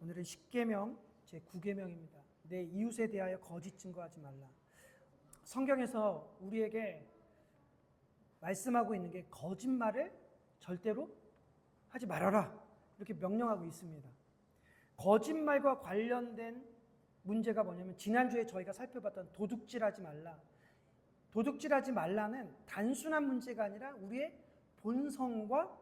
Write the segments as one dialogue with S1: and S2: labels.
S1: 오늘은 십계명 제9계명입니다. 내 이웃에 대하여 거짓 증거하지 말라. 성경에서 우리에게 말씀하고 있는 게 거짓말을 절대로 하지 말아라, 이렇게 명령하고 있습니다. 거짓말과 관련된 문제가 뭐냐면, 지난주에 저희가 살펴봤던 도둑질하지 말라. 도둑질하지 말라는 단순한 문제가 아니라 우리의 본성과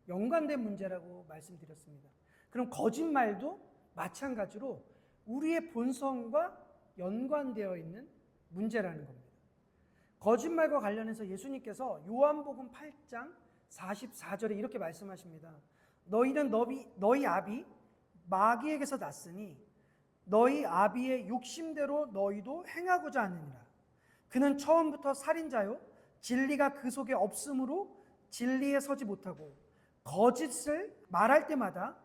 S1: 연관된 문제라고 말씀드렸습니다. 그럼 거짓말도 마찬가지로 우리의 본성과 연관되어 있는 문제라는 겁니다. 거짓말과 관련해서 예수님께서 요한복음 8장 44절에 이렇게 말씀하십니다. 너희는 너희 아비 마귀에게서 났으니 너희 아비의 욕심대로 너희도 행하고자 하느니라. 그는 처음부터 살인자요 진리가 그 속에 없으므로 진리에 서지 못하고 거짓을 말할 때마다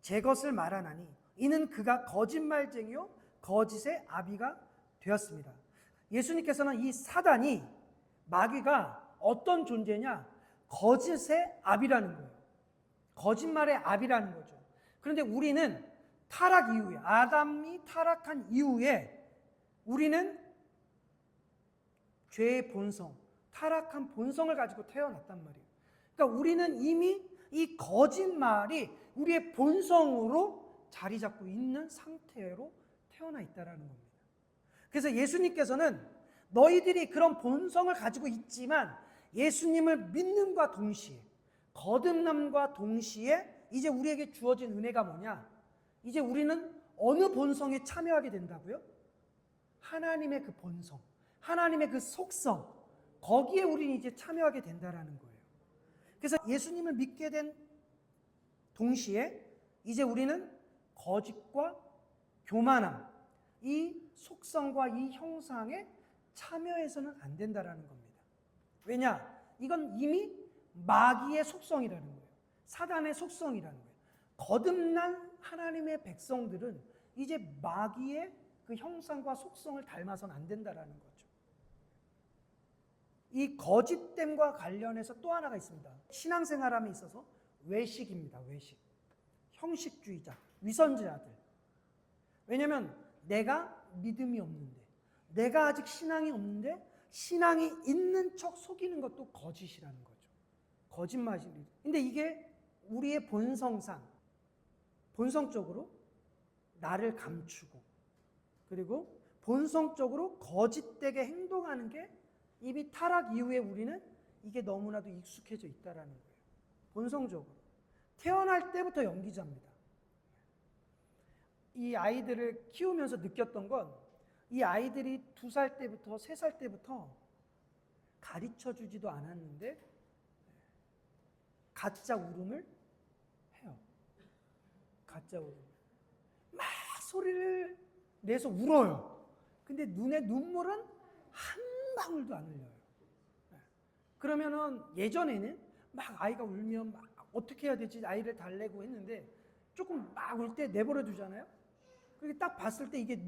S1: 제 것을 말하나니 이는 그가 거짓말쟁이요 거짓의 아비가 되었습니다. 예수님께서는 이 사단이, 마귀가 어떤 존재냐? 거짓의 아비라는 거예요. 거짓말의 아비라는 거죠. 그런데 우리는 타락 이후에, 아담이 타락한 이후에 우리는 죄의 본성, 타락한 본성을 가지고 태어났단 말이에요. 그러니까 우리는 이미 이 거짓말이 우리의 본성으로 자리 잡고 있는 상태로 태어나 있다는 겁니다. 그래서 예수님께서는 너희들이 그런 본성을 가지고 있지만 예수님을 믿는과 동시에, 거듭남과 동시에 이제 우리에게 주어진 은혜가 뭐냐? 이제 우리는 어느 본성에 참여하게 된다고요? 하나님의 그 본성, 하나님의 그 속성, 거기에 우리는 이제 참여하게 된다는 거예요. 그래서 예수님을 믿게 된 동시에 이제 우리는 거짓과 교만함, 이 속성과 이 형상에 참여해서는 안 된다는 겁니다. 왜냐? 이건 이미 마귀의 속성이라는 거예요. 사단의 속성이라는 거예요. 거듭난 하나님의 백성들은 이제 마귀의 그 형상과 속성을 닮아서는 안 된다는 거죠. 이 거짓됨과 관련해서 또 하나가 있습니다. 신앙생활함에 있어서 외식입니다. 외식. 형식주의자, 위선자들. 왜냐하면 내가 믿음이 없는데, 내가 아직 신앙이 없는데 신앙이 있는 척 속이는 것도 거짓이라는 거죠. 거짓말입니다. 근데 이게 우리의 본성상, 본성적으로 나를 감추고, 그리고 본성적으로 거짓되게 행동하는 게 이미 타락 이후에 우리는 이게 너무나도 익숙해져 있다는 거예요. 본성적으로. 태어날 때부터 연기자입니다. 이 아이들을 키우면서 느꼈던 건, 이 아이들이 2살 때부터 3살 때부터 가르쳐주지도 않았는데 가짜 울음을 해요. 가짜 울음. 막 소리를 내서 울어요. 근데 눈에 눈물은 한 방울도 안 흘려요. 그러면은 예전에는 막 아이가 울면 막 어떻게 해야 되지? 아이를 달래고 했는데 조금 막 울 때 내버려 두잖아요. 그렇게 딱 봤을 때 이게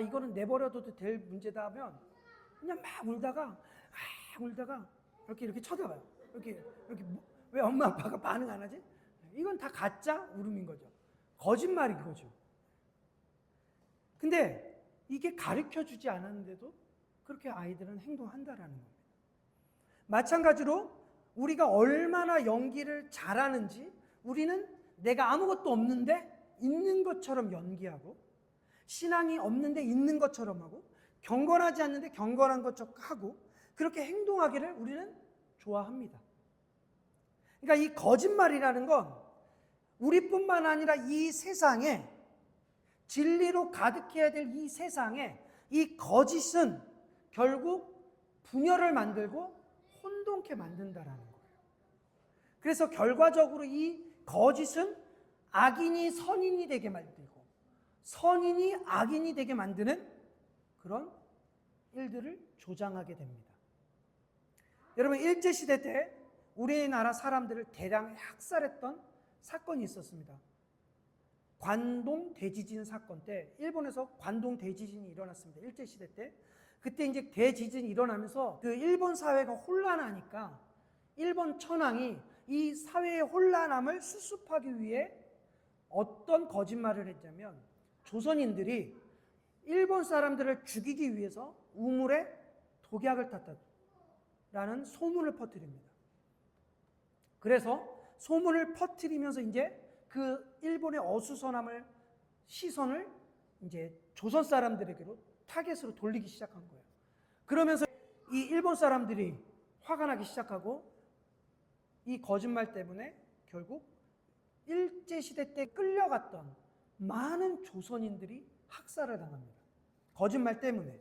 S1: 이거는 내버려둬도 될 문제다 하면 그냥 막 울다가 이렇게 쳐다봐요. 이렇게 왜 엄마 아빠가 반응 안 하지? 이건 다 가짜 울음인 거죠. 거짓말인 거죠. 근데 이게 가르쳐 주지 않았는데도 그렇게 아이들은 행동한다라는 겁니다. 마찬가지로 우리가 얼마나 연기를 잘하는지, 우리는 내가 아무것도 없는데 있는 것처럼 연기하고, 신앙이 없는데 있는 것처럼 하고, 경건하지 않는데 경건한 것처럼 하고, 그렇게 행동하기를 우리는 좋아합니다. 그러니까 이 거짓말이라는 건 우리뿐만 아니라 이 세상에, 진리로 가득해야 될 이 세상에 이 거짓은 결국 분열을 만들고 혼돈케 만든다라는 거예요. 그래서 결과적으로 이 거짓은 악인이 선인이 되게 만들고 선인이 악인이 되게 만드는 그런 일들을 조장하게 됩니다. 여러분, 일제시대 때 우리나라 사람들을 대량 학살했던 사건이 있었습니다. 관동 대지진 사건 때, 일본에서 관동 대지진이 일어났습니다. 일제시대 때. 그때 이제 대지진이 일어나면서 그 일본 사회가 혼란하니까 일본 천황이 이 사회의 혼란함을 수습하기 위해 어떤 거짓말을 했냐면 조선인들이 일본 사람들을 죽이기 위해서 우물에 독약을 탔다라는 소문을 퍼뜨립니다. 그래서 소문을 퍼뜨리면서 이제 그 일본의 어수선함을 시선을 이제 조선 사람들에게로 타겟으로 돌리기 시작한 거예요. 그러면서 이 일본 사람들이 화가 나기 시작하고 이 거짓말 때문에 결국 일제시대 때 끌려갔던 많은 조선인들이 학살을 당합니다. 거짓말 때문에.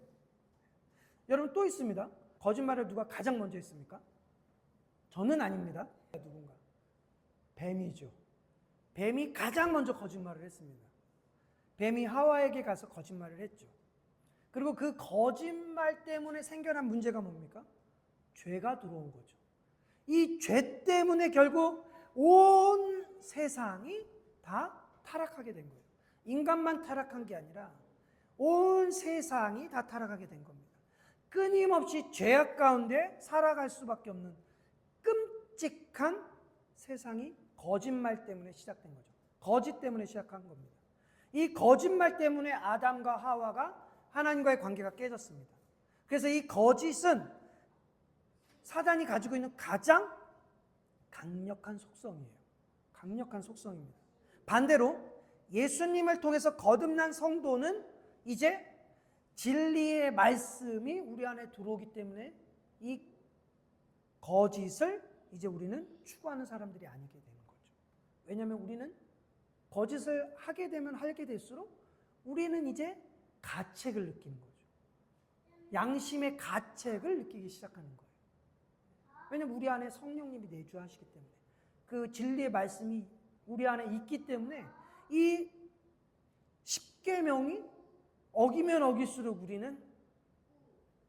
S1: 여러분 또 있습니다. 거짓말을 누가 가장 먼저 했습니까? 저는 아닙니다. 누군가? 뱀이죠. 뱀이 가장 먼저 거짓말을 했습니다. 뱀이 하와에게 가서 거짓말을 했죠. 그리고 그 거짓말 때문에 생겨난 문제가 뭡니까? 죄가 들어온 거죠. 이 죄 때문에 결국 온 세상이 다 타락하게 된 거예요. 인간만 타락한 게 아니라 온 세상이 다 타락하게 된 겁니다. 끊임없이 죄악 가운데 살아갈 수밖에 없는 끔찍한 세상이 거짓말 때문에 시작된 거죠. 거짓 때문에 시작한 겁니다. 이 거짓말 때문에 아담과 하와가 하나님과의 관계가 깨졌습니다. 그래서 이 거짓은 사단이 가지고 있는 가장 강력한 속성이에요. 강력한 속성입니다. 반대로 예수님을 통해서 거듭난 성도는 이제 진리의 말씀이 우리 안에 들어오기 때문에 이 거짓을 이제 우리는 추구하는 사람들이 아니게 되는 거죠. 왜냐하면 우리는 거짓을 하게 되면 하게 될수록 우리는 이제 가책을 느끼는 거죠. 양심의 가책을 느끼기 시작하는 거예요. 왜냐하면 우리 안에 성령님이 내주하시기 때문에 그 진리의 말씀이 우리 안에 있기 때문에 이 십계명이 어기면 어길수록 우리는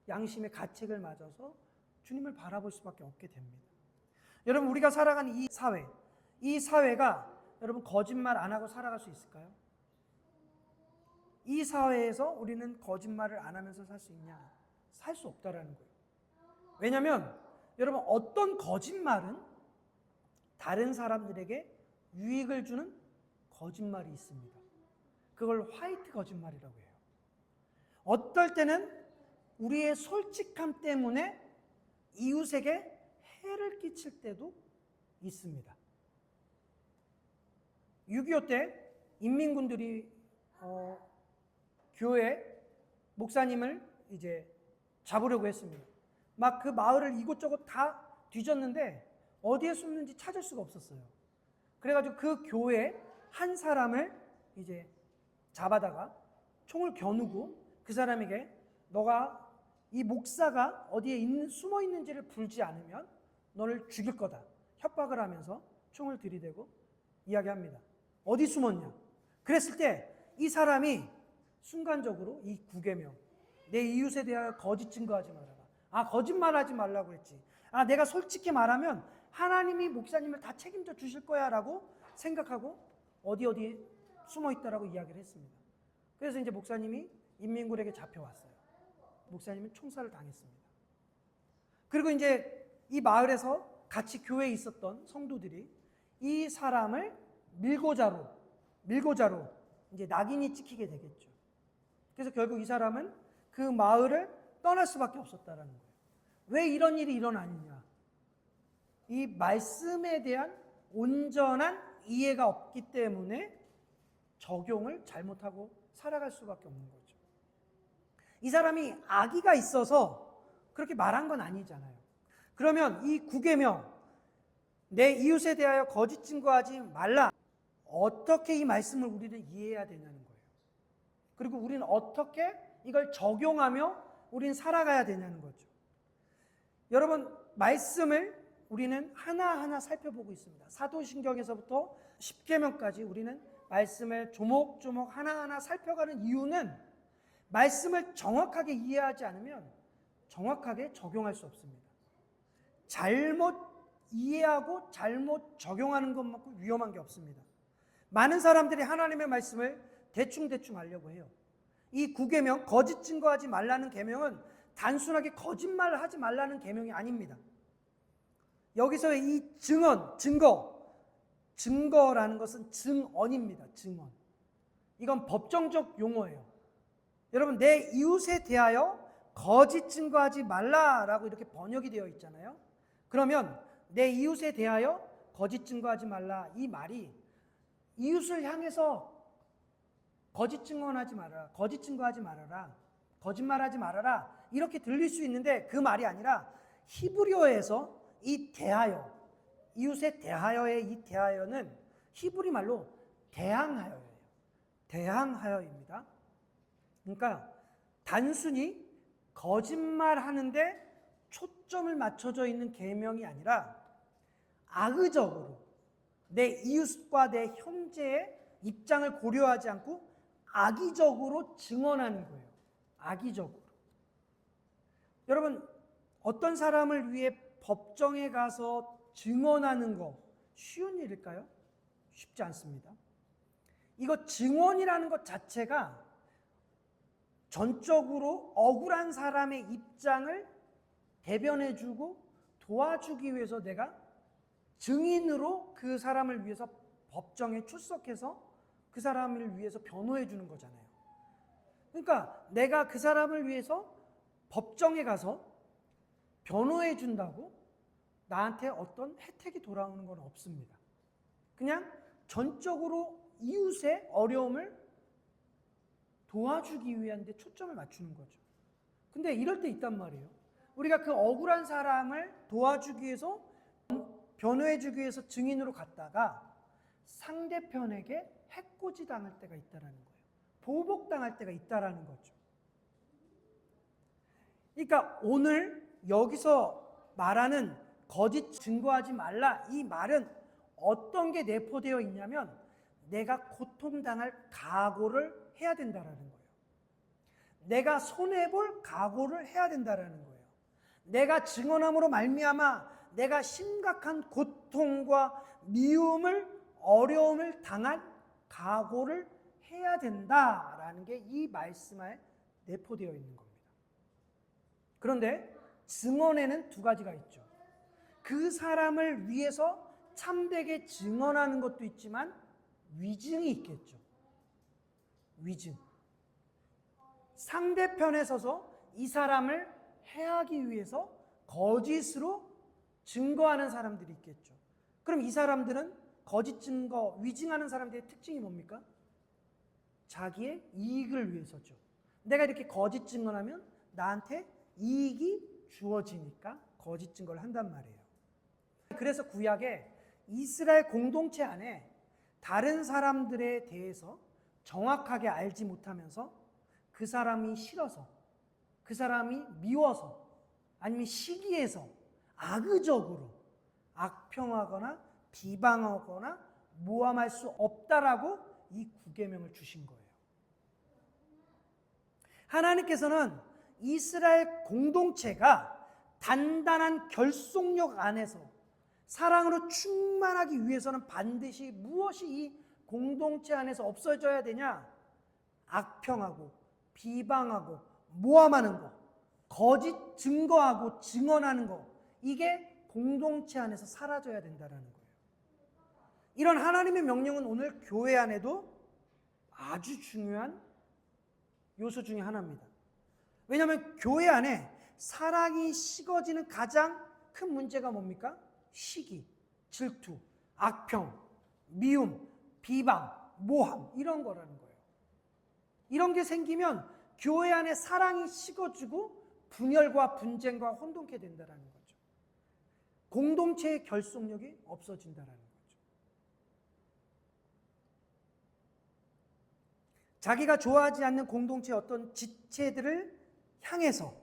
S1: 양심의 가책을 맞아서 주님을 바라볼 수밖에 없게 됩니다. 여러분 우리가 살아가는 이 사회가 여러분 거짓말 안 하고 살아갈 수 있을까요? 이 사회에서 우리는 거짓말을 안 하면서 살 수 있냐? 살 수 없다라는 거예요. 왜냐하면 여러분 어떤 거짓말은 다른 사람들에게 유익을 주는 거짓말이 있습니다. 그걸 화이트 거짓말이라고 해요. 어떨 때는 우리의 솔직함 때문에 이웃에게 해를 끼칠 때도 있습니다. 6.25 때 인민군들이 교회 목사님을 이제 잡으려고 했습니다. 막 그 마을을 이곳저곳 다 뒤졌는데 어디에 숨는지 찾을 수가 없었어요. 그래가지고 그 교회 한 사람을 이제 잡아다가 총을 겨누고 그 사람에게 너가 이 목사가 어디에 숨어 있는지를 불지 않으면 너를 죽일 거다. 협박을 하면서 총을 들이대고 이야기합니다. 어디 숨었냐? 그랬을 때 이 사람이 순간적으로 이 9계명 내 이웃에 대하여 거짓 증거하지 말아라. 아, 거짓말하지 말라고 했지. 아, 내가 솔직히 말하면 하나님이 목사님을 다 책임져 주실 거야 라고 생각하고 어디 숨어 있다라고 이야기를 했습니다. 그래서 이제 목사님이 인민군에게 잡혀왔어요. 목사님은 총살을 당했습니다. 그리고 이제 이 마을에서 같이 교회에 있었던 성도들이 이 사람을 밀고자로 이제 낙인이 찍히게 되겠죠. 그래서 결국 이 사람은 그 마을을 떠날 수밖에 없었다라는 거예요. 왜 이런 일이 일어나느냐? 이 말씀에 대한 온전한 이해가 없기 때문에 적용을 잘못하고 살아갈 수밖에 없는 거죠. 이 사람이 악의가 있어서 그렇게 말한 건 아니잖아요. 그러면 이 9계명 내 이웃에 대하여 거짓 증거하지 말라. 어떻게 이 말씀을 우리는 이해해야 되냐는 거예요. 그리고 우리는 어떻게 이걸 적용하며 우리는 살아가야 되냐는 거죠. 여러분 말씀을 우리는 하나하나 살펴보고 있습니다. 사도신경에서부터 십계명까지 우리는 말씀을 조목조목 하나하나 살펴가는 이유는 말씀을 정확하게 이해하지 않으면 정확하게 적용할 수 없습니다. 잘못 이해하고 잘못 적용하는 것만큼 위험한 게 없습니다. 많은 사람들이 하나님의 말씀을 대충 하려고 해요. 이 9계명 거짓 증거하지 말라는 계명은 단순하게 거짓말을 하지 말라는 계명이 아닙니다. 여기서 이 증거 증거라는 것은 증언입니다. 증언. 이건 법정적 용어예요. 여러분, 내 이웃에 대하여 거짓 증거하지 말라라고 이렇게 번역이 되어 있잖아요. 그러면 내 이웃에 대하여 거짓 증거하지 말라, 이 말이 이웃을 향해서 거짓 증언하지 말아라, 거짓 증거하지 말아라, 거짓말하지 말아라 이렇게 들릴 수 있는데 그 말이 아니라 히브리어에서 이 대하여, 이웃에 대하여의 이 대하여는 히브리 말로 대항하여예요. 대항하여입니다. 그러니까 단순히 거짓말하는데 초점을 맞춰져 있는 계명이 아니라 악의적으로 내 이웃과 내 형제의 입장을 고려하지 않고 악의적으로 증언하는 거예요. 악의적으로. 여러분, 어떤 사람을 위해 법정에 가서 증언하는 거 쉬운 일일까요? 쉽지 않습니다. 이거 증언이라는 것 자체가 전적으로 억울한 사람의 입장을 대변해주고 도와주기 위해서 내가 증인으로 그 사람을 위해서 법정에 출석해서 그 사람을 위해서 변호해 주는 거잖아요. 그러니까 내가 그 사람을 위해서 법정에 가서 변호해 준다고 나한테 어떤 혜택이 돌아오는 건 없습니다. 그냥 전적으로 이웃의 어려움을 도와주기 위한 데 초점을 맞추는 거죠. 근데 이럴 때 있단 말이에요. 우리가 그 억울한 사람을 도와주기 위해서 변호해 주기 위해서 증인으로 갔다가 상대편에게 해코지 당할 때가 있다라는 거예요. 보복당할 때가 있다라는 거죠. 그러니까 오늘 여기서 말하는 거짓 증거하지 말라, 이 말은 어떤 게 내포되어 있냐면 내가 고통당할 각오를 해야 된다라는 거예요. 내가 손해볼 각오를 해야 된다라는 거예요. 내가 증언함으로 말미암아 내가 심각한 고통과 미움을, 어려움을 당할 각오를 해야 된다라는 게 이 말씀에 내포되어 있는 겁니다. 그런데 증언에는 두 가지가 있죠. 그 사람을 위해서 참되게 증언하는 것도 있지만 위증이 있겠죠. 위증. 상대편에 서서 이 사람을 해하기 위해서 거짓으로 증거하는 사람들이 있겠죠. 그럼 이 사람들은 거짓 증거, 위증하는 사람들의 특징이 뭡니까? 자기의 이익을 위해서죠. 내가 이렇게 거짓 증언하면 나한테 이익이 주어지니까 거짓 증거를 한단 말이에요. 그래서 구약에 이스라엘 공동체 안에 다른 사람들에 대해서 정확하게 알지 못하면서 그 사람이 싫어서, 그 사람이 미워서, 아니면 시기해서 악의적으로 악평하거나 비방하거나 모함할 수 없다라고 이 구계명을 주신 거예요. 하나님께서는 이스라엘 공동체가 단단한 결속력 안에서 사랑으로 충만하기 위해서는 반드시 무엇이 이 공동체 안에서 없어져야 되냐? 악평하고 비방하고 모함하는 거, 거짓 증거하고 증언하는 거, 이게 공동체 안에서 사라져야 된다는 거예요. 이런 하나님의 명령은 오늘 교회 안에도 아주 중요한 요소 중에 하나입니다. 왜냐하면 교회 안에 사랑이 식어지는 가장 큰 문제가 뭡니까? 시기, 질투, 악평, 미움, 비방, 모함, 이런 거라는 거예요. 이런 게 생기면 교회 안에 사랑이 식어지고 분열과 분쟁과 혼돈케 된다는 거죠. 공동체의 결속력이 없어진다는 거죠. 자기가 좋아하지 않는 공동체의 어떤 지체들을 향해서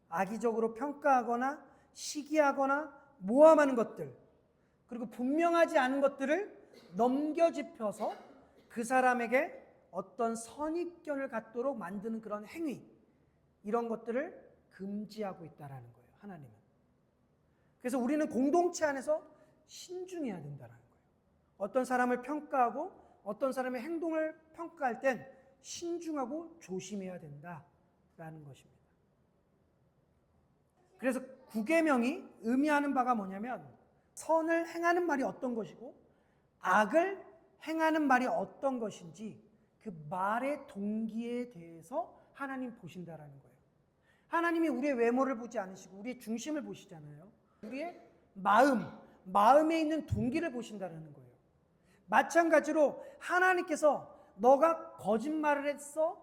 S1: 악의적으로 평가하거나 시기하거나 모함하는 것들, 그리고 분명하지 않은 것들을 넘겨짚어서 그 사람에게 어떤 선입견을 갖도록 만드는 그런 행위, 이런 것들을 금지하고 있다는 거예요, 하나님은. 그래서 우리는 공동체 안에서 신중해야 된다는 거예요. 어떤 사람을 평가하고 어떤 사람의 행동을 평가할 땐 신중하고 조심해야 된다라는 것입니다. 그래서 구계명이 의미하는 바가 뭐냐면 선을 행하는 말이 어떤 것이고 악을 행하는 말이 어떤 것인지 그 말의 동기에 대해서 하나님 보신다라는 거예요. 하나님이 우리의 외모를 보지 않으시고 우리의 중심을 보시잖아요. 우리의 마음에 있는 동기를 보신다라는 거예요. 마찬가지로 하나님께서 너가 거짓말을 했어?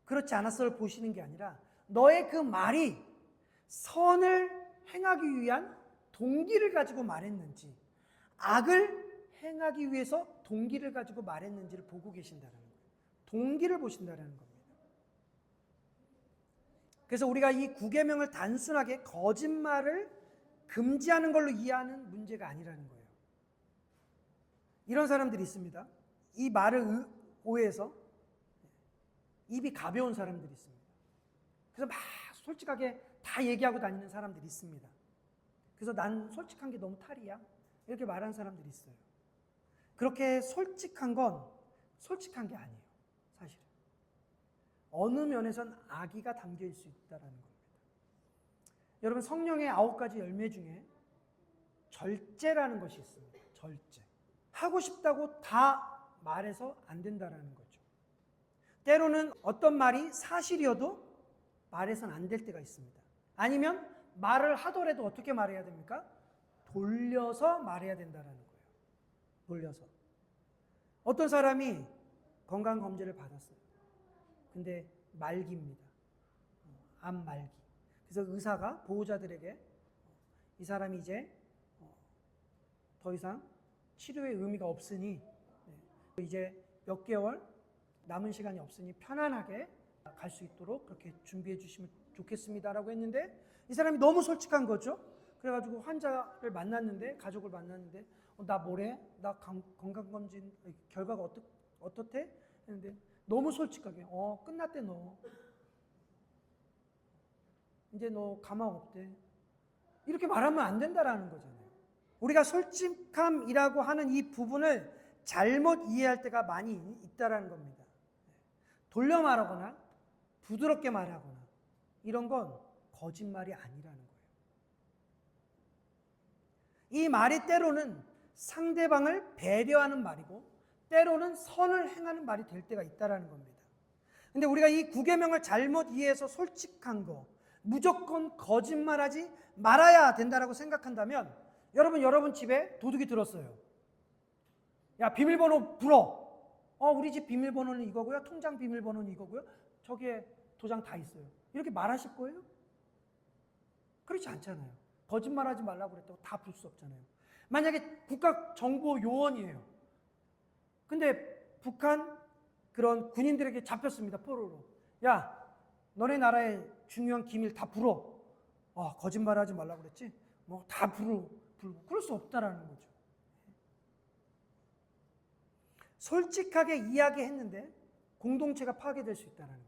S1: 그렇지 않았어를 보시는 게 아니라 너의 그 말이 선을 행하기 위한 동기를 가지고 말했는지 악을 행하기 위해서 동기를 가지고 말했는지를 보고 계신다는 거예요. 동기를 보신다는 겁니다. 그래서 우리가 이 9계명을 단순하게 거짓말을 금지하는 걸로 이해하는 문제가 아니라는 거예요. 이런 사람들이 있습니다. 이 말을 오해해서 입이 가벼운 사람들이 있습니다. 그래서 막 솔직하게 다 얘기하고 다니는 사람들이 있습니다. 그래서 난 솔직한 게 너무 탈이야. 이렇게 말하는 사람들이 있어요. 그렇게 솔직한 건 솔직한 게 아니에요. 사실은. 어느 면에선 악의가 담겨 있을 수 있다는 겁니다. 여러분 성령의 9가지 열매 중에 절제라는 것이 있습니다. 절제. 하고 싶다고 다 말해서 안 된다는 거죠. 때로는 어떤 말이 사실이어도 말해서는 안 될 때가 있습니다. 아니면 말을 하더라도 어떻게 말해야 됩니까? 돌려서 말해야 된다는 거예요. 돌려서. 어떤 사람이 건강검진을 받았어요. 근데 말기입니다. 암 말기. 그래서 의사가 보호자들에게 이 사람이 이제 더 이상 치료의 의미가 없으니 이제 몇 개월 남은 시간이 없으니 편안하게 갈 수 있도록 그렇게 준비해 주시면 좋겠습니다라고 했는데 이 사람이 너무 솔직한 거죠. 그래가지고 환자를 만났는데 가족을 만났는데 나 뭐래? 나 건강검진 결과가 어떻대? 했는데 너무 솔직하게 끝났대 너. 이제 너 가망 없대. 이렇게 말하면 안 된다라는 거잖아요. 우리가 솔직함이라고 하는 이 부분을 잘못 이해할 때가 많이 있다라는 겁니다. 돌려 말하거나 부드럽게 말하거나 이런 건 거짓말이 아니라는 거예요. 이 말이 때로는 상대방을 배려하는 말이고 때로는 선을 행하는 말이 될 때가 있다라는 겁니다. 근데 우리가 이 9계명을 잘못 이해해서 솔직한 거, 무조건 거짓말하지 말아야 된다라고 생각한다면 여러분 집에 도둑이 들었어요. 야, 비밀번호 불어. 우리 집 비밀번호는 이거고요. 통장 비밀번호는 이거고요. 저기에 도장 다 있어요. 이렇게 말하실 거예요? 그렇지 않잖아요. 거짓말하지 말라고 그랬다고 다 불 수 없잖아요. 만약에 국가정보요원이에요. 근데 북한 그런 군인들에게 잡혔습니다. 포로로. 야, 너네 나라의 중요한 기밀 다 불어. 거짓말하지 말라고 그랬지? 뭐 다 불고 그럴 수 없다라는 거죠. 솔직하게 이야기했는데 공동체가 파괴될 수 있다는 거예요.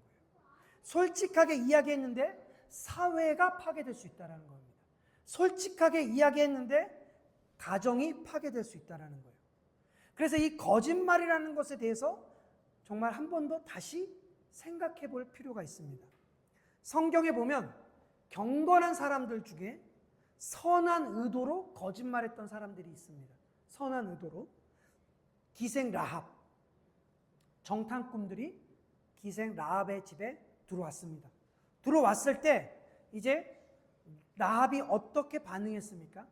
S1: 솔직하게 이야기했는데 사회가 파괴될 수 있다는 겁니다. 솔직하게 이야기했는데 가정이 파괴될 수 있다는 거예요. 그래서 이 거짓말이라는 것에 대해서 정말 한 번 더 다시 생각해 볼 필요가 있습니다. 성경에 보면 경건한 사람들 중에 선한 의도로 거짓말했던 사람들이 있습니다. 선한 의도로. 기생 라합, 정탐꾼들이 기생 라합의 집에 들어왔습니다. 들어왔을 때 이제 라합이 어떻게 반응했습니까?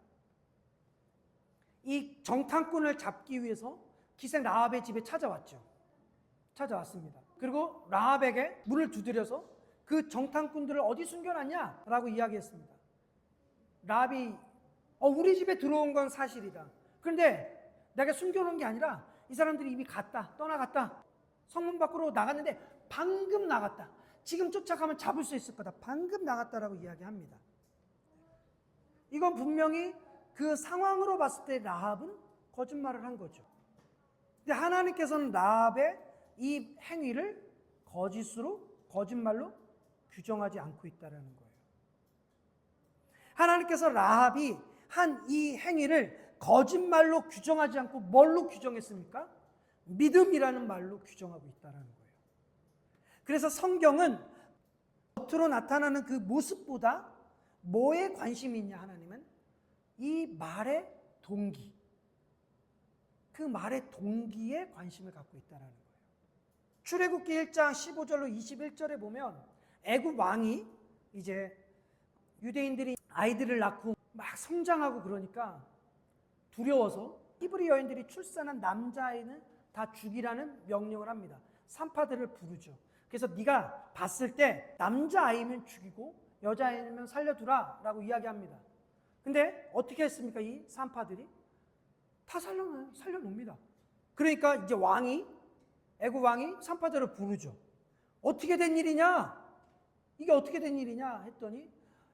S1: 이 정탐꾼을 잡기 위해서 기생 라합의 집에 찾아왔습니다. 그리고 라합에게 문을 두드려서 그 정탐꾼들을 어디 숨겨놨냐? 라고 이야기했습니다. 라합이 우리 집에 들어온 건 사실이다. 그런데 내가 숨겨놓은 게 아니라 이 사람들이 이미 떠나갔다. 성문 밖으로 나갔는데 방금 나갔다. 지금 쫓아가면 잡을 수 있을 거다. 방금 나갔다라고 이야기합니다. 이건 분명히 그 상황으로 봤을 때 라합은 거짓말을 한 거죠. 근데 하나님께서는 라합의 이 행위를 거짓말로 규정하지 않고 있다는 거예요. 하나님께서 라합이 한 이 행위를 거짓말로 규정하지 않고 뭘로 규정했습니까? 믿음이라는 말로 규정하고 있다는 거예요. 그래서 성경은 겉으로 나타나는 그 모습보다 뭐에 관심이 있냐 하나님은? 이 말의 동기. 그 말의 동기에 관심을 갖고 있다는 거예요. 출애굽기 1장 15절로 21절에 보면 애굽 왕이 이제 유대인들이 아이들을 낳고 막 성장하고 그러니까 두려워서 히브리 여인들이 출산한 남자아이는 다 죽이라는 명령을 합니다. 산파들을 부르죠. 그래서 네가 봤을 때 남자아이면 죽이고 여자아이면 살려두라 라고 이야기합니다. 근데 어떻게 했습니까? 이 산파들이 다 살려놓습니다. 그러니까 이제 애굽 왕이 산파들을 부르죠. 어떻게 된 일이냐? 이게 어떻게 된 일이냐 했더니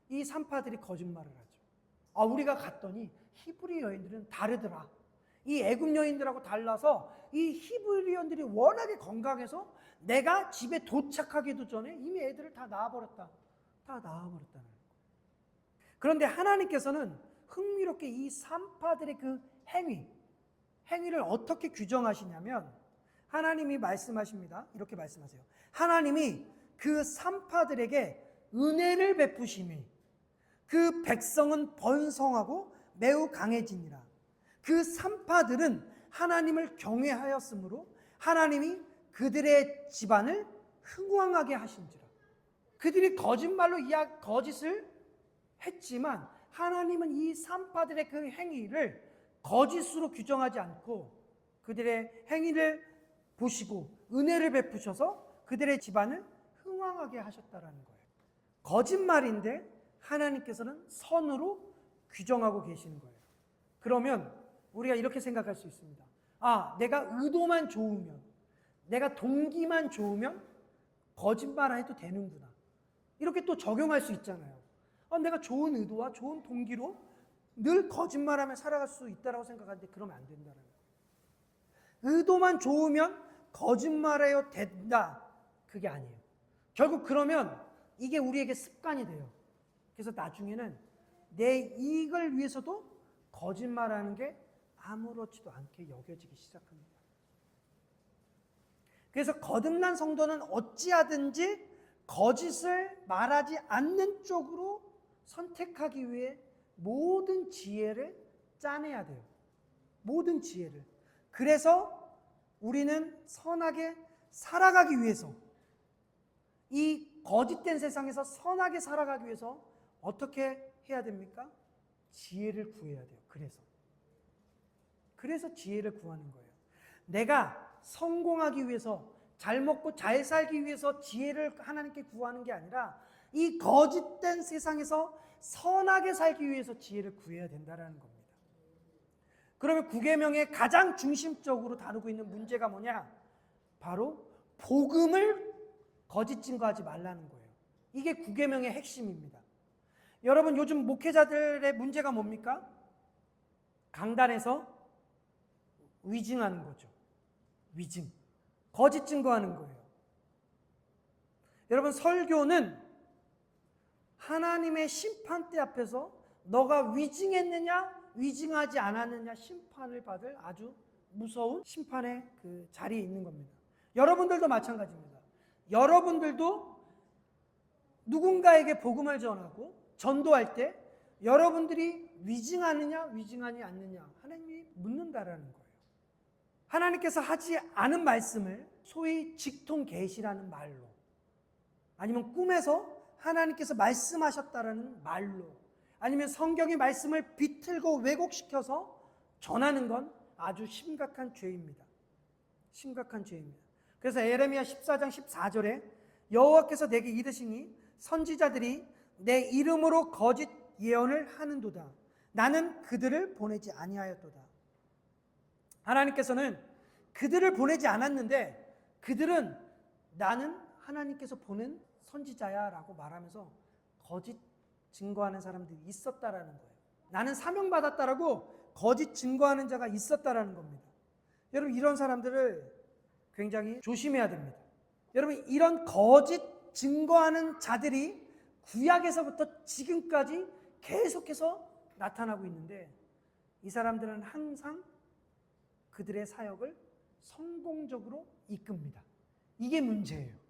S1: 이 산파들이 거짓말을 하죠. 우리가 갔더니 히브리 여인들은 다르더라. 이 애굽 여인들하고 달라서 이 히브리 여인들이 워낙에 건강해서 내가 집에 도착하기도 전에 이미 애들을 다 낳아버렸다. 다 낳아버렸다는 거예요. 그런데 하나님께서는 흥미롭게 이 산파들의 그 행위를 어떻게 규정하시냐면 하나님이 말씀하십니다. 이렇게 말씀하세요. 하나님이 그 산파들에게 은혜를 베푸심이 그 백성은 번성하고 매우 강해지니라. 그 산파들은 하나님을 경외하였으므로 하나님이 그들의 집안을 흥왕하게 하신지라. 그들이 거짓을 했지만 하나님은 이 산파들의 그 행위를 거짓으로 규정하지 않고 그들의 행위를 보시고 은혜를 베푸셔서 그들의 집안을 흥왕하게 하셨다라는 거예요. 거짓말인데 하나님께서는 선으로 규정하고 계시는 거예요. 그러면 우리가 이렇게 생각할 수 있습니다. 내가 의도만 좋으면, 내가 동기만 좋으면 거짓말 안 해도 되는구나. 이렇게 또 적용할 수 있잖아요. 내가 좋은 의도와 좋은 동기로 늘 거짓말하며 살아갈 수 있다고 생각하는데 그러면 안 된다는 거예요. 의도만 좋으면 거짓말해야 된다. 그게 아니에요. 결국 그러면 이게 우리에게 습관이 돼요. 그래서 나중에는 내 이익을 위해서도 거짓말하는 게 아무렇지도 않게 여겨지기 시작합니다. 그래서 거듭난 성도는 어찌하든지 거짓을 말하지 않는 쪽으로 선택하기 위해 모든 지혜를 짜내야 돼요. 모든 지혜를. 그래서 우리는 선하게 살아가기 위해서, 이 거짓된 세상에서 선하게 살아가기 위해서 어떻게 해야 됩니까? 지혜를 구해야 돼요. 그래서 지혜를 구하는 거예요. 내가 성공하기 위해서, 잘 먹고 잘 살기 위해서 지혜를 하나님께 구하는 게 아니라 이 거짓된 세상에서 선하게 살기 위해서 지혜를 구해야 된다는 겁니다. 그러면 구계명의 가장 중심적으로 다루고 있는 문제가 뭐냐? 바로 복음을 거짓 증거하지 말라는 거예요. 이게 구계명의 핵심입니다. 여러분, 요즘 목회자들의 문제가 뭡니까? 강단에서 위증하는 거죠. 위증. 거짓 증거하는 거예요. 여러분, 설교는 하나님의 심판대 앞에서 너가 위증했느냐 위증하지 않았느냐 심판을 받을 아주 무서운 심판의 그 자리에 있는 겁니다. 여러분들도 마찬가지입니다. 여러분들도 누군가에게 복음을 전하고 전도할 때 여러분들이 위증하느냐 위증하지 않느냐 하나님이 묻는다라는 거예요. 하나님께서 하지 않은 말씀을 소위 직통 계시라는 말로, 아니면 꿈에서 하나님께서 말씀하셨다라는 말로, 아니면 성경의 말씀을 비틀고 왜곡시켜서 전하는 건 아주 심각한 죄입니다. 심각한 죄입니다. 그래서 에레미야 14장 14절에 여호와께서 내게 이르시니 선지자들이 내 이름으로 거짓 예언을 하는도다. 나는 그들을 보내지 아니하였도다. 하나님께서는 그들을 보내지 않았는데 그들은 나는 하나님께서 보낸 선지자야 라고 말하면서 거짓 증거하는 사람들이 있었다라는 거예요. 나는 사명받았다라고 거짓 증거하는 자가 있었다라는 겁니다. 여러분, 이런 사람들을 굉장히 조심해야 됩니다. 여러분, 이런 거짓 증거하는 자들이 구약에서부터 지금까지 계속해서 나타나고 있는데 이 사람들은 항상 그들의 사역을 성공적으로 이끕니다. 이게 문제예요.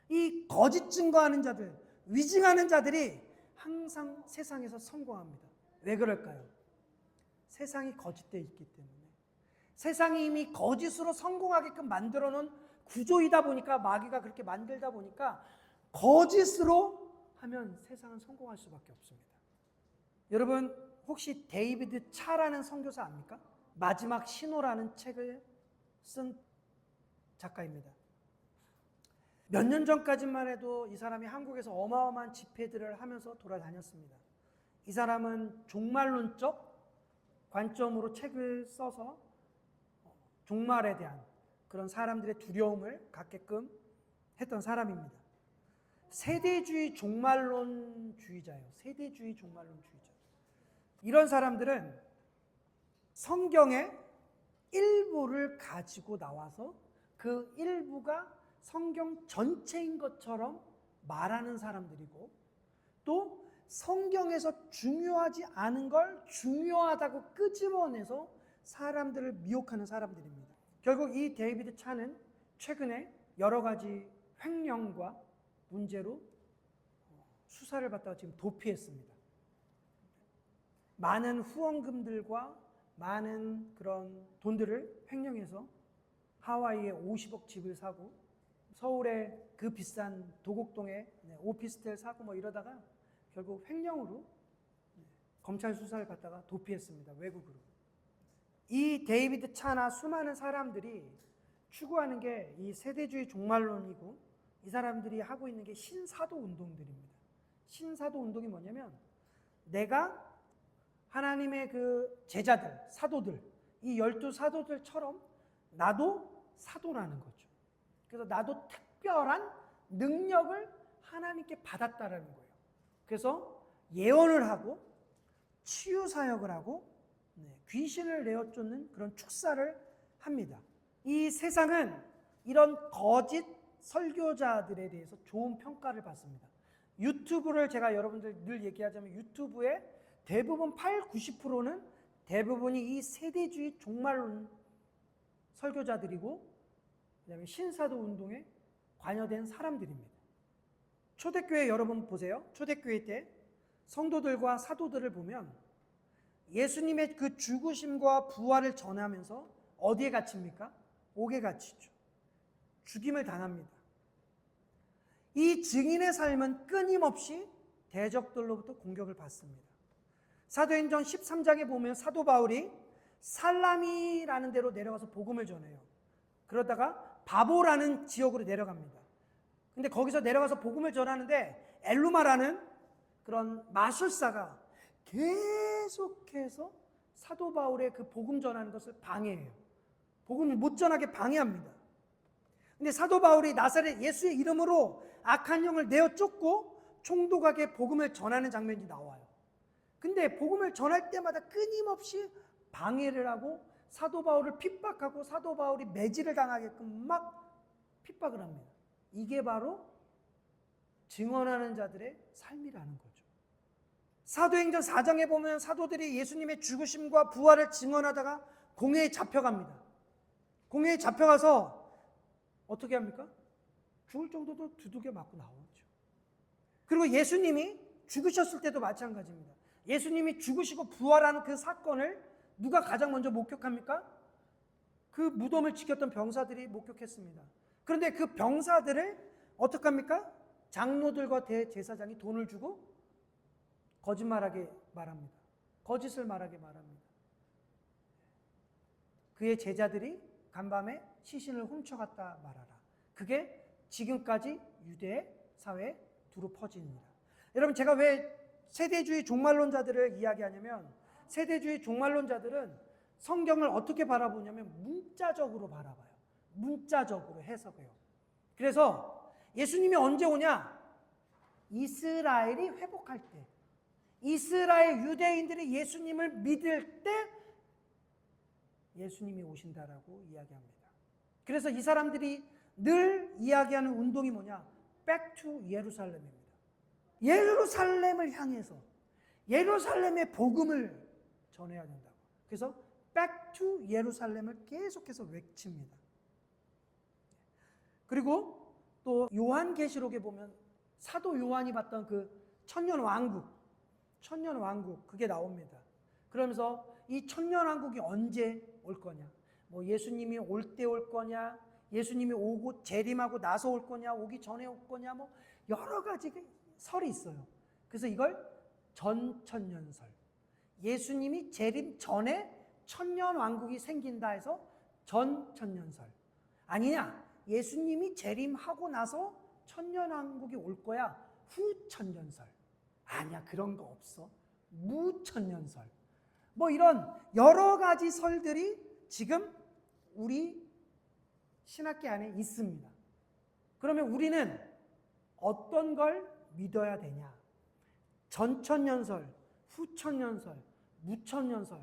S1: 이 거짓 증거하는 자들, 위증하는 자들이 항상 세상에서 성공합니다. 왜 그럴까요? 세상이 거짓되어 있기 때문에. 세상이 이미 거짓으로 성공하게끔 만들어 놓은 구조이다 보니까, 마귀가 그렇게 만들다 보니까 거짓으로 하면 세상은 성공할 수밖에 없습니다. 여러분 혹시 데이비드 차라는 선교사 압니까? 마지막 신호라는 책을 쓴 작가입니다. 몇 년 전까지만 해도 이 사람이 한국에서 어마어마한 집회들을 하면서 돌아다녔습니다. 이 사람은 종말론적 관점으로 책을 써서 종말에 대한 그런 사람들의 두려움을 갖게끔 했던 사람입니다. 세대주의 종말론주의자예요. 세대주의 종말론주의자. 이런 사람들은 성경의 일부를 가지고 나와서 그 일부가 성경 전체인 것처럼 말하는 사람들이고, 또 성경에서 중요하지 않은 걸 중요하다고 끄집어내서 사람들을 미혹하는 사람들입니다. 결국 이 데이비드 차는 최근에 여러 가지 횡령과 문제로 수사를 받다가 지금 도피했습니다. 많은 후원금들과 많은 그런 돈들을 횡령해서 하와이에 50억 집을 사고, 서울에 그 비싼 도곡동에 오피스텔 사고 뭐 이러다가 결국 횡령으로 검찰 수사를 받다가 도피했습니다. 외국으로. 이 데이비드 차나 수많은 사람들이 추구하는 게 이 세대주의 종말론이고, 이 사람들이 하고 있는 게 신사도 운동들입니다. 신사도 운동이 뭐냐면, 내가 하나님의 그 제자들, 사도들, 이 12사도들처럼 나도 사도라는 거죠. 그래서 나도 특별한 능력을 하나님께 받았다라는 거예요. 그래서 예언을 하고 치유 사역을 하고 귀신을 내어 쫓는 그런 축사를 합니다. 이 세상은 이런 거짓 설교자들에 대해서 좋은 평가를 받습니다. 유튜브를 제가 여러분들 늘 얘기하자면, 유튜브에 대부분 90%는 대부분이 이 세대주의 종말론 설교자들이고, 그다음에 신사도 운동에 관여된 사람들입니다. 초대교회 여러분 보세요. 초대교회 때 성도들과 사도들을 보면 예수님의 그 죽으심과 부활을 전하면서 어디에 갇힙니까? 옥에 갇히죠. 죽임을 당합니다. 이 증인의 삶은 끊임없이 대적들로부터 공격을 받습니다. 사도행전 13장에 보면 사도 바울이 살라미라는 데로 내려가서 복음을 전해요. 그러다가 바보라는 지역으로 내려갑니다. 근데 거기서 내려가서 복음을 전하는데 엘루마라는 그런 마술사가 계속해서 사도 바울의 그 복음 전하는 것을 방해해요. 복음을 못 전하게 방해합니다. 근데 사도 바울이 나사렛 예수의 이름으로 악한 영을 내어 쫓고 총독에게 복음을 전하는 장면이 나와요. 근데 복음을 전할 때마다 끊임없이 방해를 하고 사도 바울을 핍박하고 사도 바울이 매질을 당하게끔 막 핍박을 합니다. 이게 바로 증언하는 자들의 삶이라는 거죠. 사도행전 4장에 보면 사도들이 예수님의 죽으심과 부활을 증언하다가 공회에 잡혀갑니다. 공회에 잡혀가서 어떻게 합니까? 죽을 정도도 두들겨 맞고 나오죠. 그리고 예수님이 죽으셨을 때도 마찬가지입니다. 예수님이 죽으시고 부활하는 그 사건을 누가 가장 먼저 목격합니까? 그 무덤을 지켰던 병사들이 목격했습니다. 그런데 그 병사들을 어떻게 합니까? 장로들과 대제사장이 돈을 주고 거짓말하게 말합니다. 거짓을 말하게 말합니다. 그의 제자들이 간밤에 시신을 훔쳐갔다 말하라. 그게 지금까지 유대 사회에 두루 퍼집니다. 여러분, 제가 왜 세대주의 종말론자들을 이야기하냐면, 세대주의 종말론자들은 성경을 어떻게 바라보냐면 문자적으로 바라봐요. 문자적으로 해석해요. 그래서 예수님이 언제 오냐? 이스라엘이 회복할 때, 이스라엘 유대인들이 예수님을 믿을 때 예수님이 오신다라고 이야기합니다. 그래서 이 사람들이 늘 이야기하는 운동이 뭐냐? Back to 예루살렘입니다. 예루살렘을 향해서 예루살렘의 복음을 전해야 된다고. 그래서 Back to 예루살렘을 계속해서 외칩니다. 그리고 또 요한계시록에 보면 사도 요한이 봤던 그 천년왕국 그게 나옵니다. 그러면서 이 천년왕국이 언제 올 거냐? 뭐 예수님이 올 때 올 거냐, 예수님이 오고 재림하고 나서 올 거냐, 오기 전에 올 거냐, 뭐 여러 가지 설이 있어요. 그래서 이걸 전천년설, 예수님이 재림 전에 천년왕국이 생긴다 해서 전천년설. 아니냐, 예수님이 재림하고 나서 천년왕국이 올 거야, 후천년설. 아니야, 그런 거 없어, 무천년설. 뭐 이런 여러 가지 설들이 지금 우리 신학계 안에 있습니다. 그러면 우리는 어떤 걸 믿어야 되냐? 전천년설, 후천년설, 무천년설.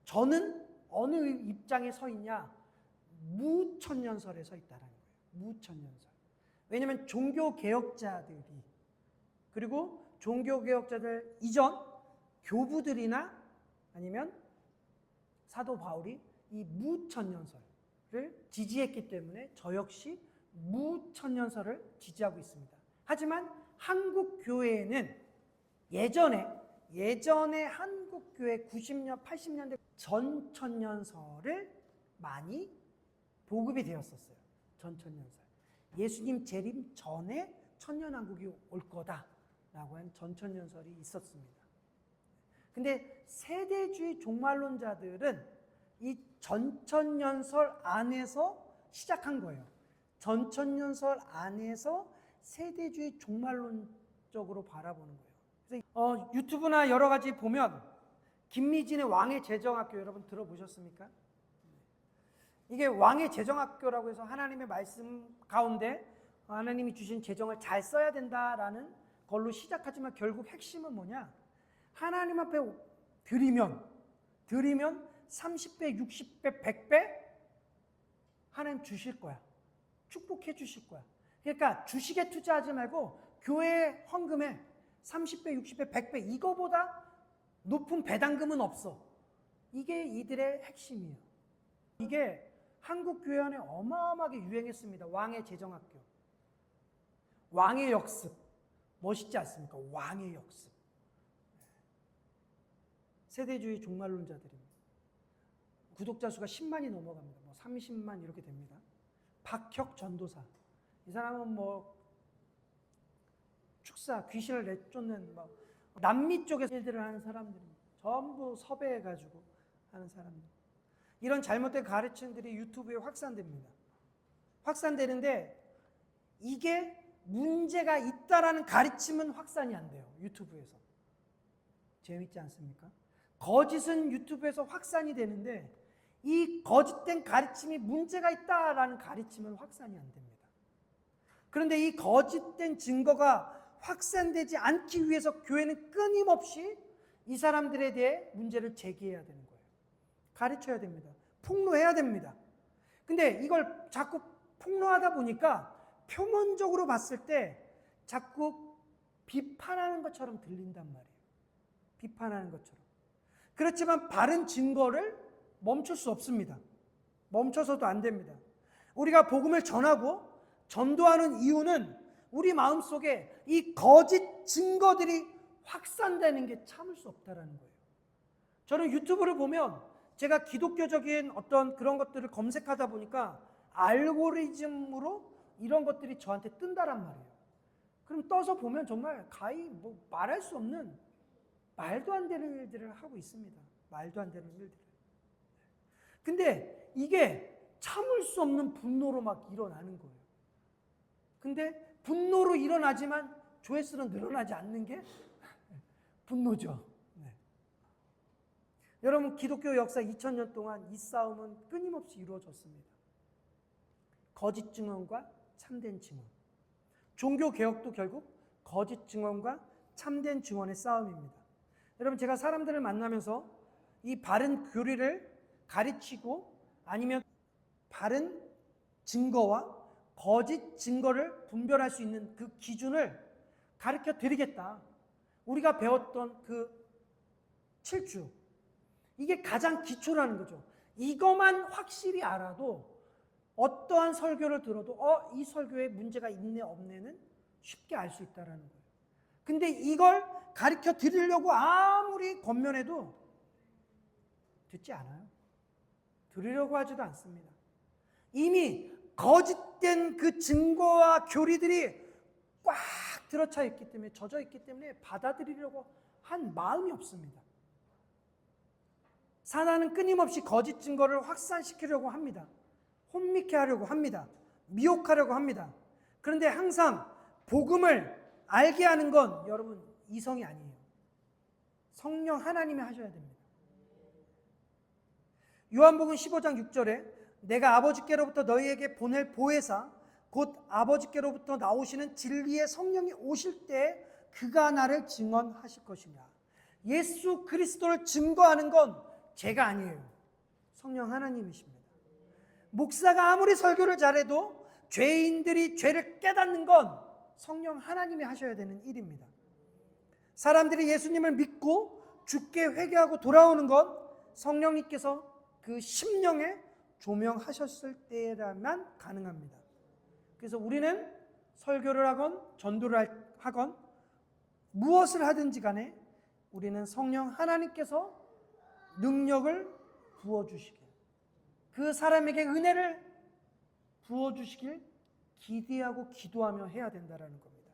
S1: 저는 어느 입장에 서 있냐? 무천년설에 서 있다는 거예요. 무천년설. 왜냐하면 종교개혁자들이, 그리고 종교개혁자들 이전 교부들이나 아니면 사도 바울이 이 무천년설을 지지했기 때문에 저 역시 무천년설을 지지하고 있습니다. 하지만 한국 교회에는 예전에 한국 교회 90년, 80년대 전천년설을 많이 보급이 되었었어요. 전천년설. 예수님 재림 전에 천년왕국이 올 거다라고 한 전천년설이 있었습니다. 근데 세대주의 종말론자들은 이 전천년설 안에서 시작한 거예요. 전천년설 안에서 세대주의 종말론적으로 바라보는 거예요. 그래서 유튜브나 여러 가지 보면 김미진의 왕의 재정학교 여러분 들어보셨습니까? 이게 왕의 재정학교라고 해서 하나님의 말씀 가운데 하나님이 주신 재정을 잘 써야 된다라는 걸로 시작하지만 결국 핵심은 뭐냐? 하나님 앞에 드리면 30배, 60배, 100배 하나님 주실 거야. 축복해 주실 거야. 그러니까 주식에 투자하지 말고 교회 헌금에 30배, 60배, 100배 이거보다 높은 배당금은 없어. 이게 이들의 핵심이에요. 이게 한국 교회 안에 어마어마하게 유행했습니다. 왕의 재정학교. 왕의 역습. 멋있지 않습니까? 왕의 역습. 세대주의 종말론자들입니다. 구독자 수가 10만이 넘어갑니다. 뭐 30만 이렇게 됩니다. 박혁 전도사. 이 사람은 뭐 축사, 귀신을 내쫓는 뭐 남미 쪽에서 일들을 하는 사람들입니다. 전부 섭외해가지고 하는 사람들. 이런 잘못된 가르침들이 유튜브에 확산됩니다. 확산되는데 이게 문제가 있다라는 가르침은 확산이 안 돼요. 유튜브에서. 재밌지 않습니까? 거짓은 유튜브에서 확산이 되는데 이 거짓된 가르침이 문제가 있다라는 가르침은 확산이 안 됩니다. 그런데 이 거짓된 증거가 확산되지 않기 위해서 교회는 끊임없이 이 사람들에 대해 문제를 제기해야 되는 거예요. 가르쳐야 됩니다. 폭로해야 됩니다. 근데 이걸 자꾸 폭로하다 보니까 표면적으로 봤을 때 자꾸 비판하는 것처럼 들린단 말이에요. 비판하는 것처럼. 그렇지만 바른 증거를 멈출 수 없습니다. 멈춰서도 안 됩니다. 우리가 복음을 전하고 전도하는 이유는 우리 마음속에 이 거짓 증거들이 확산되는 게 참을 수 없다는 거예요. 저는 유튜브를 보면 제가 기독교적인 어떤 그런 것들을 검색하다 보니까 알고리즘으로 이런 것들이 저한테 뜬다란 말이에요. 그럼 떠서 보면 정말 가히 뭐 말할 수 없는 말도 안 되는 일들을 하고 있습니다. 말도 안 되는 일들을. 근데 이게 참을 수 없는 분노로 막 일어나는 거예요. 근데 분노로 일어나지만 조회수는 늘어나지 않는 게 분노죠. 네. 여러분 기독교 역사 2000년 동안 이 싸움은 끊임없이 이루어졌습니다. 거짓 증언과 참된 증언. 종교 개혁도 결국 거짓 증언과 참된 증언의 싸움입니다. 여러분 제가 사람들을 만나면서 이 바른 교리를 가르치고 아니면 바른 증거와 거짓 증거를 분별할 수 있는 그 기준을 가르쳐 드리겠다. 우리가 배웠던 그 7주. 이게 가장 기초라는 거죠. 이것만 확실히 알아도 어떠한 설교를 들어도 이 설교에 문제가 있네 없네는 쉽게 알 수 있다는 거예요. 근데 이걸 가르쳐 드리려고 아무리 권면해도 듣지 않아요. 들으려고 하지도 않습니다. 이미 거짓된 그 증거와 교리들이 꽉 들어차 있기 때문에, 젖어 있기 때문에 받아들이려고 한 마음이 없습니다. 사단은 끊임없이 거짓 증거를 확산시키려고 합니다. 혼미케 하려고 합니다. 미혹하려고 합니다. 그런데 항상 복음을 알게 하는 건 여러분 이성이 아니에요. 성령 하나님이 하셔야 됩니다. 요한복음 15장 6절에 내가 아버지께로부터 너희에게 보낼 보혜사 곧 아버지께로부터 나오시는 진리의 성령이 오실 때 그가 나를 증언하실 것이냐. 예수 그리스도를 증거하는 건 제가 아니에요. 성령 하나님이십니다. 목사가 아무리 설교를 잘해도 죄인들이 죄를 깨닫는 건 성령 하나님이 하셔야 되는 일입니다. 사람들이 예수님을 믿고 주께 회개하고 돌아오는 건 성령님께서 그 심령에 조명하셨을 때라만 가능합니다. 그래서 우리는 설교를 하건 전도를 하건 무엇을 하든지 간에 우리는 성령 하나님께서 능력을 부어주시길, 그 사람에게 은혜를 부어주시길 기대하고 기도하며 해야 된다는 겁니다.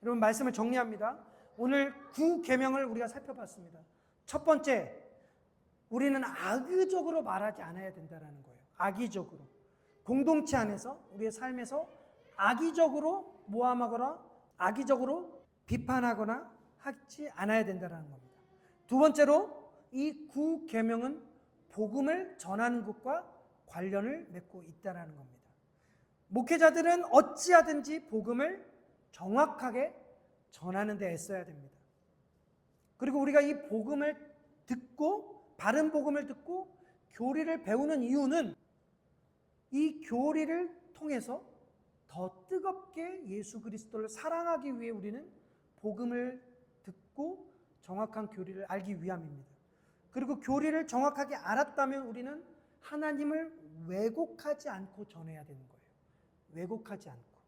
S1: 여러분, 말씀을 정리합니다. 오늘 9계명을 우리가 살펴봤습니다. 첫 번째, 우리는 악의적으로 말하지 않아야 된다는 거예요. 악의적으로. 공동체 안에서, 우리의 삶에서 악의적으로 모함하거나 악의적으로 비판하거나 하지 않아야 된다는 겁니다. 두 번째로, 이 9계명은 복음을 전하는 것과 관련을 맺고 있다는 겁니다. 목회자들은 어찌하든지 복음을 정확하게 전하는 데 애써야 됩니다. 그리고 우리가 이 복음을 듣고, 바른 복음을 듣고 교리를 배우는 이유는 이 교리를 통해서 더 뜨겁게 예수 그리스도를 사랑하기 위해 우리는 복음을 듣고 정확한 교리를 알기 위함입니다. 그리고 교리를 정확하게 알았다면 우리는 하나님을 왜곡하지 않고 전해야 되는 거예요. 왜곡하지 않고.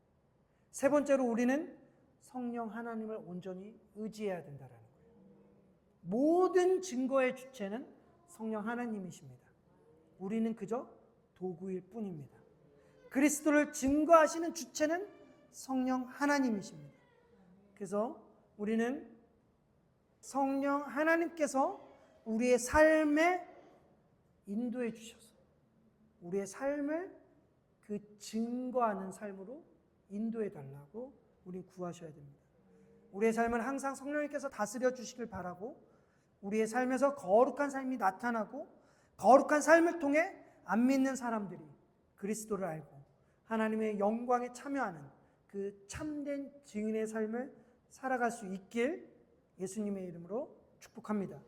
S1: 세 번째로, 우리는 성령 하나님을 온전히 의지해야 된다는 거예요. 모든 증거의 주체는 성령 하나님이십니다. 우리는 그저 도구일 뿐입니다. 그리스도를 증거하시는 주체는 성령 하나님이십니다. 그래서 우리는 성령 하나님께서 우리의 삶에 인도해 주셔서 우리의 삶을 그 증거하는 삶으로 인도해 달라고 우리 구하셔야 됩니다. 우리의 삶을 항상 성령님께서 다스려 주시길 바라고, 우리의 삶에서 거룩한 삶이 나타나고 거룩한 삶을 통해 안 믿는 사람들이 그리스도를 알고 하나님의 영광에 참여하는 그 참된 증인의 삶을 살아갈 수 있길 예수님의 이름으로 축복합니다.